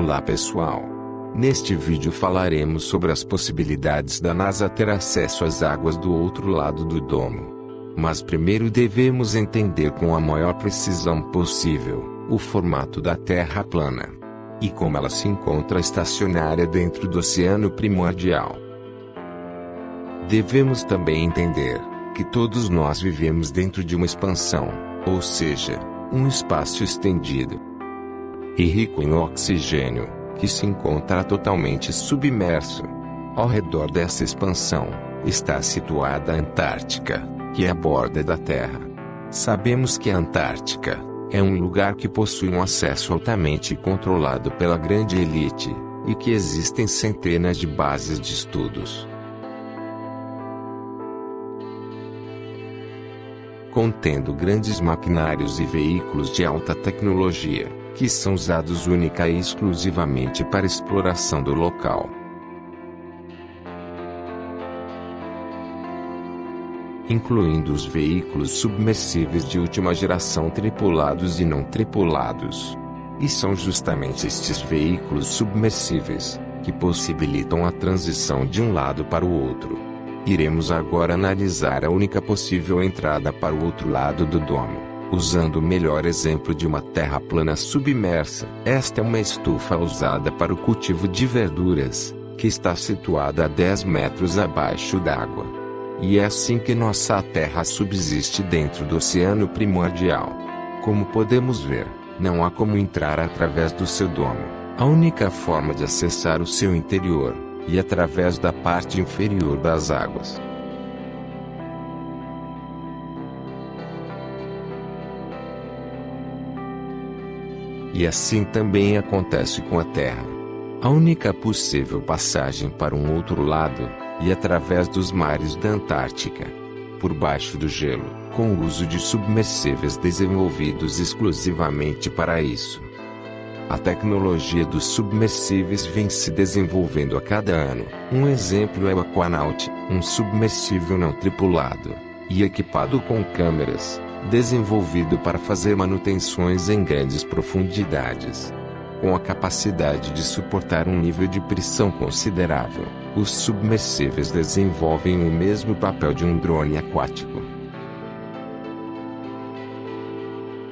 Olá pessoal! Neste vídeo falaremos sobre as possibilidades da NASA ter acesso às águas do outro lado do domo. Mas primeiro devemos entender com a maior precisão possível o formato da Terra plana e como ela se encontra estacionária dentro do oceano primordial. Devemos também entender que todos nós vivemos dentro de uma expansão, ou seja, um espaço estendido e rico em oxigênio, que se encontra totalmente submerso. Ao redor dessa expansão, está situada a Antártica, que é a borda da Terra. Sabemos que a Antártica é um lugar que possui um acesso altamente controlado pela grande elite, e que existem centenas de bases de estudos contendo grandes maquinários e veículos de alta tecnologia, que são usados única e exclusivamente para exploração do local. Incluindo os veículos submersíveis de última geração tripulados e não tripulados. E são justamente estes veículos submersíveis que possibilitam a transição de um lado para o outro. Iremos agora analisar a única possível entrada para o outro lado do domo, usando o melhor exemplo de uma terra plana submersa. Esta é uma estufa usada para o cultivo de verduras, que está situada a 10 metros abaixo d'água. E é assim que nossa Terra subsiste dentro do oceano primordial. Como podemos ver, não há como entrar através do seu domo. A única forma de acessar o seu interior e através da parte inferior das águas. E assim também acontece com a Terra. A única possível passagem para um outro lado, e através dos mares da Antártica, por baixo do gelo, com o uso de submersíveis desenvolvidos exclusivamente para isso. A tecnologia dos submersíveis vem se desenvolvendo a cada ano. Um exemplo é o Aquanaut, um submersível não tripulado e equipado com câmeras, desenvolvido para fazer manutenções em grandes profundidades. Com a capacidade de suportar um nível de pressão considerável, os submersíveis desenvolvem o mesmo papel de um drone aquático.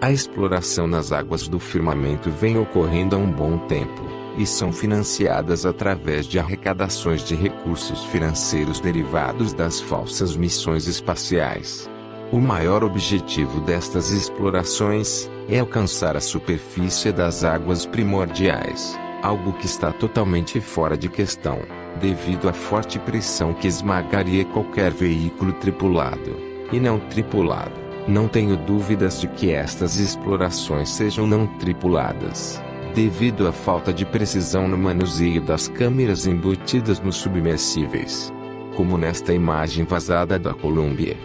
A exploração nas águas do firmamento vem ocorrendo há um bom tempo, e são financiadas através de arrecadações de recursos financeiros derivados das falsas missões espaciais. O maior objetivo destas explorações é alcançar a superfície das águas primordiais, algo que está totalmente fora de questão, devido à forte pressão que esmagaria qualquer veículo tripulado e não tripulado. Não tenho dúvidas de que estas explorações sejam não tripuladas, devido à falta de precisão no manuseio das câmeras embutidas nos submersíveis. Como nesta imagem vazada da Colômbia.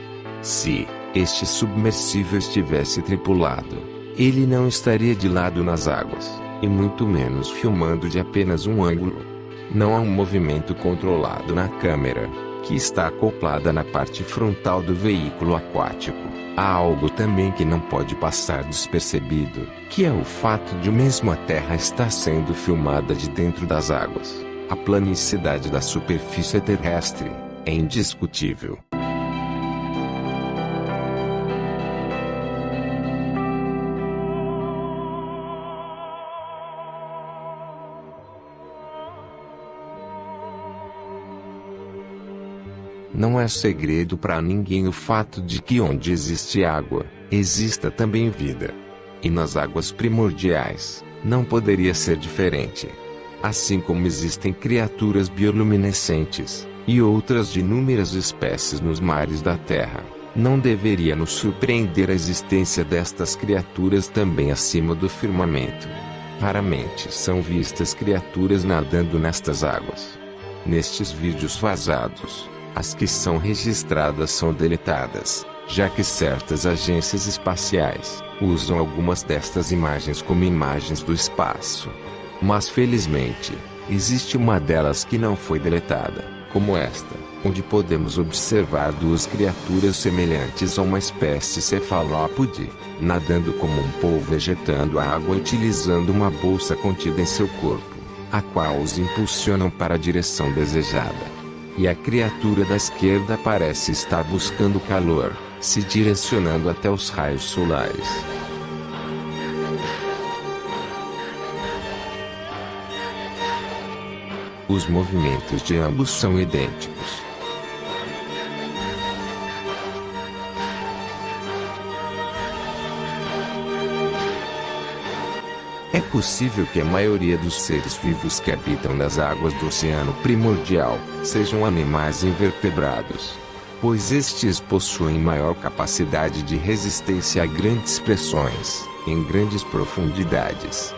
Se este submersível estivesse tripulado, ele não estaria de lado nas águas, e muito menos filmando de apenas um ângulo. Não há um movimento controlado na câmera, que está acoplada na parte frontal do veículo aquático. Há algo também que não pode passar despercebido, que é o fato de mesmo a Terra estar sendo filmada de dentro das águas. A planicidade da superfície terrestre é indiscutível. Não é segredo para ninguém o fato de que onde existe água, exista também vida. E nas águas primordiais, não poderia ser diferente. Assim como existem criaturas bioluminescentes, e outras de inúmeras espécies nos mares da Terra, não deveria nos surpreender a existência destas criaturas também acima do firmamento. Raramente são vistas criaturas nadando nestas águas. Nestes vídeos vazados, as que são registradas são deletadas, já que certas agências espaciais usam algumas destas imagens como imagens do espaço. Mas felizmente, existe uma delas que não foi deletada, como esta, onde podemos observar duas criaturas semelhantes a uma espécie cefalópode, nadando como um polvo ejetando a água utilizando uma bolsa contida em seu corpo. a qual os impulsionam para a direção desejada. E a criatura da esquerda parece estar buscando calor, se direcionando até os raios solares. Os movimentos de ambos são idênticos. É possível que a maioria dos seres vivos que habitam nas águas do oceano primordial sejam animais invertebrados, pois estes possuem maior capacidade de resistência a grandes pressões, em grandes profundidades.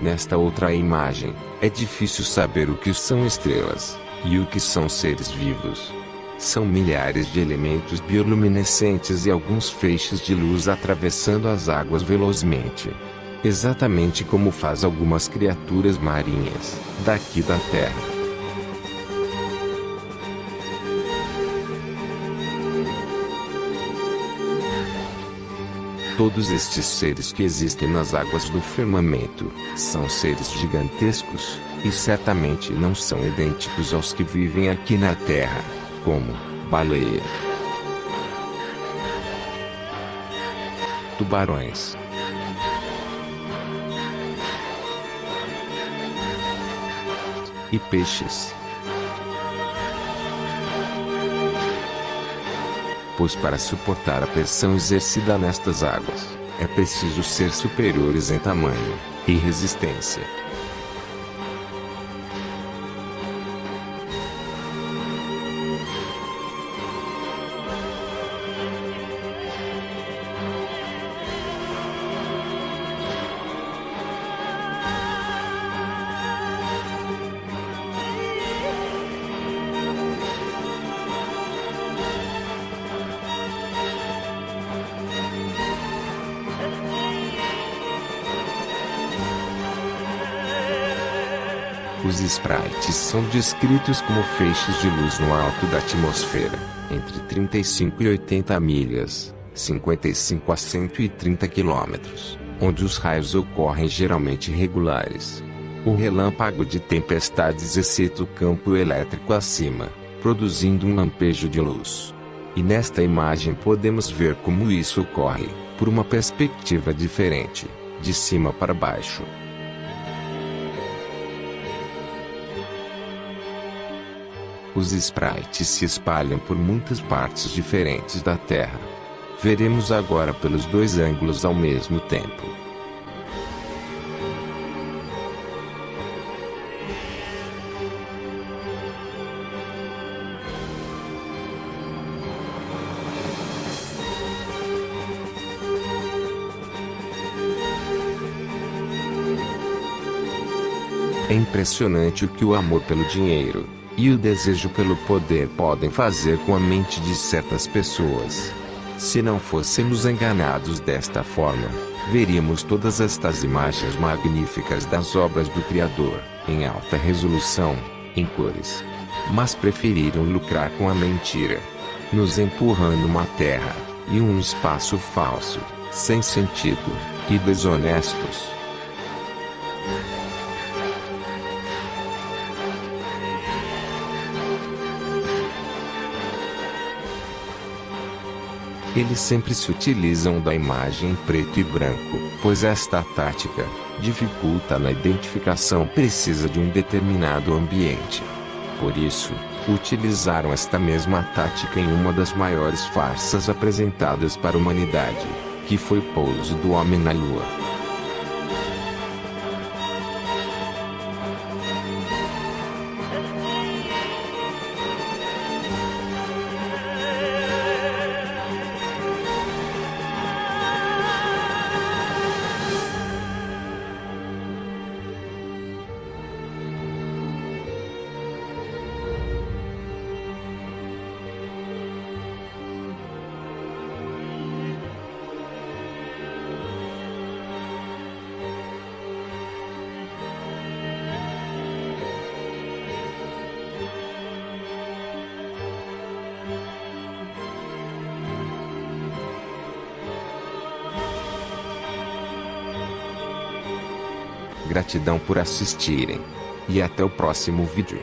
Nesta outra imagem, é difícil saber o que são estrelas, e o que são seres vivos. São milhares de elementos bioluminescentes e alguns feixes de luz atravessando as águas velozmente. Exatamente como faz algumas criaturas marinhas, daqui da Terra. Todos estes seres que existem nas águas do firmamento são seres gigantescos, e certamente não são idênticos aos que vivem aqui na Terra, como baleia, tubarões, e peixes. Pois para suportar a pressão exercida nestas águas, é preciso ser superiores em tamanho e resistência. Os sprites são descritos como feixes de luz no alto da atmosfera, entre 35 e 80 milhas, 55 a 130 quilômetros, onde os raios ocorrem geralmente regulares. O relâmpago de tempestades excita o campo elétrico acima, produzindo um lampejo de luz. E nesta imagem podemos ver como isso ocorre, por uma perspectiva diferente, de cima para baixo. Os sprites se espalham por muitas partes diferentes da Terra. Veremos agora pelos dois ângulos ao mesmo tempo. É impressionante o que o amor pelo dinheiro e o desejo pelo poder podem fazer com a mente de certas pessoas. Se não fôssemos enganados desta forma, veríamos todas estas imagens magníficas das obras do Criador, em alta resolução, em cores. Mas preferiram lucrar com a mentira, nos empurrando uma terra e um espaço falso, sem sentido, e desonestos. Eles sempre se utilizam da imagem em preto e branco, pois esta tática dificulta na identificação precisa de um determinado ambiente. Por isso, utilizaram esta mesma tática em uma das maiores farsas apresentadas para a humanidade, que foi o pouso do homem na Lua. Gratidão por assistirem. E até o próximo vídeo.